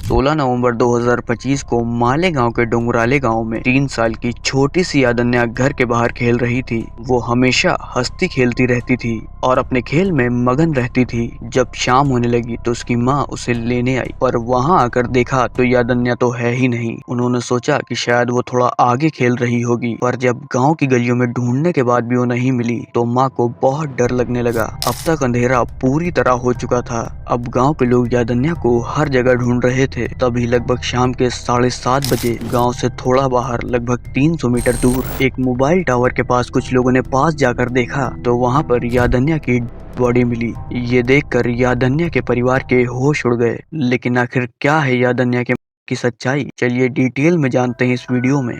16 नवंबर 2025 को मालेगांव के डोंगराले गांव में 3 साल की छोटी सी यादन्या घर के बाहर खेल रही थी। वो हमेशा हंसती खेलती रहती थी और अपने खेल में मगन रहती थी। जब शाम होने लगी तो उसकी माँ उसे लेने आई, पर वहाँ आकर देखा तो यादन्या तो है ही नहीं। उन्होंने सोचा कि शायद वो थोड़ा आगे खेल रही होगी, पर जब गाँव की गलियों में ढूंढने के बाद भी वो नहीं मिली तो माँ को बहुत डर लगने लगा। अब तक अंधेरा पूरी तरह हो चुका था। अब गाँव के लोग यादन्या को हर जगह ढूंढ रहे थे। तभी लगभग शाम के 7:30 बजे गांव से थोड़ा बाहर लगभग 300 मीटर दूर एक मोबाइल टावर के पास कुछ लोगों ने पास जाकर देखा तो वहां पर यादन्या की बॉडी मिली। ये देखकर यादन्या के परिवार के होश उड़ गए। लेकिन आखिर क्या है यादन्या के की सच्चाई, चलिए डिटेल में जानते हैं इस वीडियो में।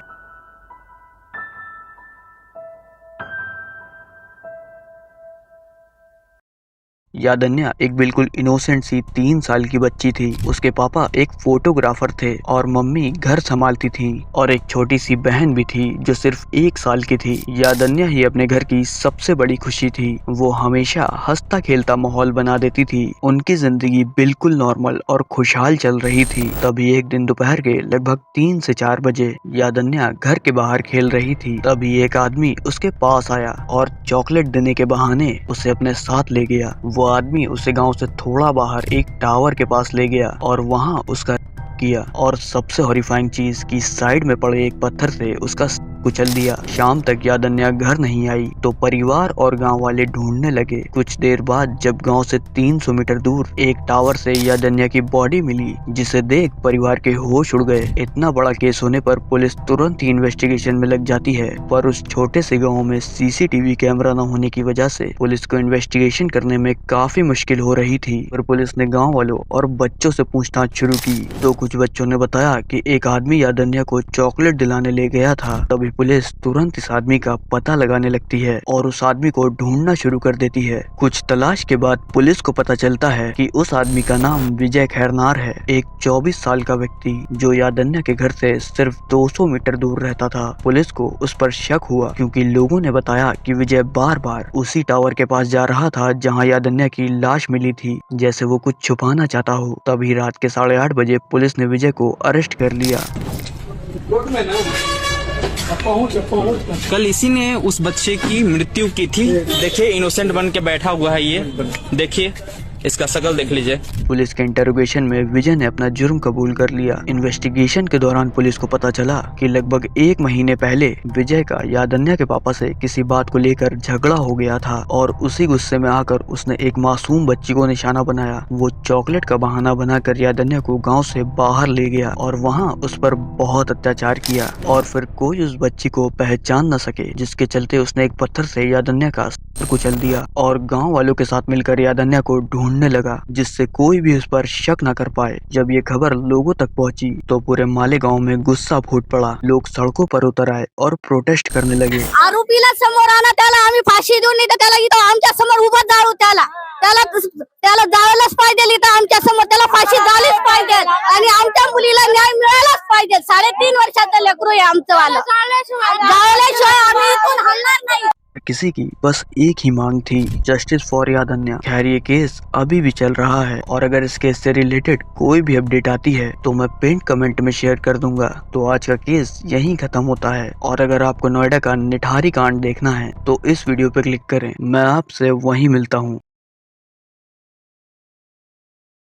यादन्या एक बिल्कुल इनोसेंट सी 3 साल की बच्ची थी। उसके पापा एक फोटोग्राफर थे और मम्मी घर संभालती थी और एक छोटी सी बहन भी थी जो सिर्फ 1 साल की थी। यादन्या ही अपने घर की सबसे बड़ी खुशी थी। वो हमेशा हंसता खेलता माहौल बना देती थी। उनकी जिंदगी बिल्कुल नॉर्मल और खुशहाल चल रही थी। तभी एक दिन दोपहर के लगभग 3 से 4 बजे यादन्या घर के बाहर खेल रही थी। तभी एक आदमी उसके पास आया और चॉकलेट देने के बहाने उसे अपने साथ ले गया। वो आदमी उसे गांव से थोड़ा बाहर एक टावर के पास ले गया और वहां उसका किया और सबसे हॉरिफाइंग चीज की साइड में पड़े एक पत्थर से उसका कुचल दिया। शाम तक यादन्या घर नहीं आई तो परिवार और गांव वाले ढूंढने लगे। कुछ देर बाद जब गांव से 300 मीटर दूर एक टावर से यादन्या की बॉडी मिली, जिसे देख परिवार के होश उड़ गए। इतना बड़ा केस होने पर पुलिस तुरंत ही इन्वेस्टिगेशन में लग जाती है, पर उस छोटे से गाँव में सीसीटीवी कैमरा न होने की वजह से पुलिस को इन्वेस्टिगेशन करने में काफी मुश्किल हो रही थी। पर पुलिस ने गाँव वालों और बच्चों से पूछताछ शुरू की तो कुछ बच्चों ने बताया कि एक आदमी यादन्या को चॉकलेट दिलाने ले गया था। तभी पुलिस तुरंत इस आदमी का पता लगाने लगती है और उस आदमी को ढूंढना शुरू कर देती है। कुछ तलाश के बाद पुलिस को पता चलता है कि उस आदमी का नाम विजय खैरनार है, एक 24 साल का व्यक्ति जो यादन्या के घर से सिर्फ 200 मीटर दूर रहता था। पुलिस को उस पर शक हुआ क्योंकि लोगों ने बताया कि विजय बार बार उसी टावर के पास जा रहा था जहाँ यादन्या की लाश मिली थी, जैसे वो कुछ छुपाना चाहता हो। तभी रात के 8:30 बजे पुलिस ने विजय को अरेस्ट कर लिया। कल इसी ने उस बच्चे की मृत्यु की थी। देखिए इनोसेंट बन के बैठा हुआ है ये, देखिए इसका शकल देख लीजिए। पुलिस के इंटरोगेशन में विजय ने अपना जुर्म कबूल कर लिया। इन्वेस्टिगेशन के दौरान पुलिस को पता चला कि लगभग 1 महीने पहले विजय का यादन्या के पापा से किसी बात को लेकर झगड़ा हो गया था और उसी गुस्से में आकर उसने एक मासूम बच्ची को निशाना बनाया। वो चॉकलेट का बहाना बनाकर यादन्या को गाँव से बाहर ले गया और वहाँ उस पर बहुत अत्याचार किया और फिर कोई उस बच्ची को पहचान न सके, जिसके चलते उसने एक पत्थर से यादन्या का सर कुचल दिया और गाँव वालों के साथ मिलकर यादन्या को ढूंढने लगा, जिससे कोई भी उस पर शक न कर पाए। जब ये खबर लोगों तक पहुंची तो पूरे मालेगांव में गुस्सा फूट पड़ा। लोग सड़कों पर उतर आए और प्रोटेस्ट करने लगे। आरोपीला समोर आणा, त्याला आम्ही फाशी देऊ, नाही तर त्याला इथं आमच्या समोर उभं जाळू, त्याला जाळायलाच पाहिजे, इथं आमच्या समोर त्याला फाशी झालीच पाहिजे आणि आमच्या मुलीला न्याय मिळालाच पाहिजे। 3.5 वर्षाचं लेकरू आहे आमचं वालं, जाळल्याशिवाय आम्ही इथून हलणार नाही। किसी की बस एक ही मांग थी, जस्टिस फॉर यादन्या। खैर ये केस अभी भी चल रहा है और अगर इस केस से रिलेटेड कोई भी अपडेट आती है तो मैं पिन कमेंट में शेयर कर दूंगा। तो आज का केस यहीं खत्म होता है और अगर आपको नोएडा का निठारी कांड देखना है तो इस वीडियो पे क्लिक करें। मैं आपसे वहीं मिलता हूँ।